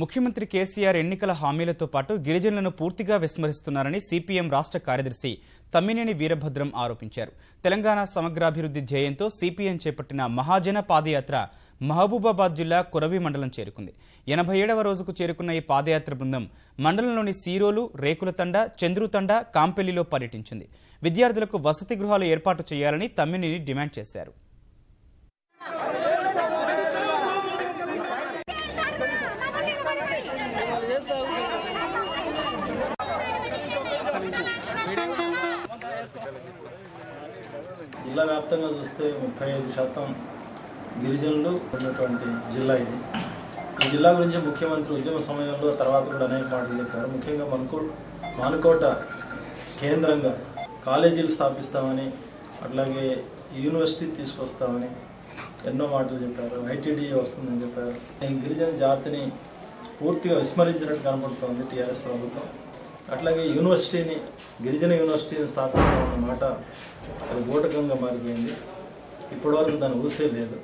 ముఖ్యమంత్రి కేసీఆర్ ఎన్నికల హామీలతో పాటు గిరిజనులను పూర్తిగా విస్మరిస్తున్నారని సిపిఎం రాష్ట్ర కార్యదర్శి తమ్మినేని వీరభద్రం ఆరోపించారు. తెలంగాణ సమగ్రాభివృద్ధి ధ్యేయంతో సిపిఎం చేపట్టిన మహాజన పాదయాత్ర మహబూబాబాద్ జిల్లా కురవి మండలం చేరుకుంది. 87వ రోజుకు చేరుకున్న ఈ పాదయాత్ర బృందం మండలంలోని సీరోలు, రేకులతండ, చంద్రుతండ, కాంపెల్లిలో పర్యటించింది. విద్యార్థులకు వసతి గృహాలు ఏర్పాటు చేయాలని తమ్మినేని డిమాండ్ చేశారు. జిల్లా వ్యాప్తంగా చూస్తే 35% గిరిజనులు ఉన్నటువంటి జిల్లా ఇది. ఈ జిల్లా గురించి ముఖ్యమంత్రి ఉద్యమ సమయంలో తర్వాత కూడా అనేక మాటలు చెప్పారు. ముఖ్యంగా మానుకోట కేంద్రంగా కాలేజీలు స్థాపిస్తామని, అట్లాగే యూనివర్సిటీ తీసుకొస్తామని ఎన్నో మాటలు చెప్పారు. ఐటీడీ వస్తుందని చెప్పారు. ఈ గిరిజన జాతిని పూర్తిగా విస్మరించినట్టు కనపడుతోంది టీఆర్ఎస్ ప్రభుత్వం. అట్లాగే గిరిజన యూనివర్సిటీని స్థాపిస్తామన్న మాట అది బూటకంగా మారిపోయింది. ఇప్పటివరకు దాని ఊసే లేదు.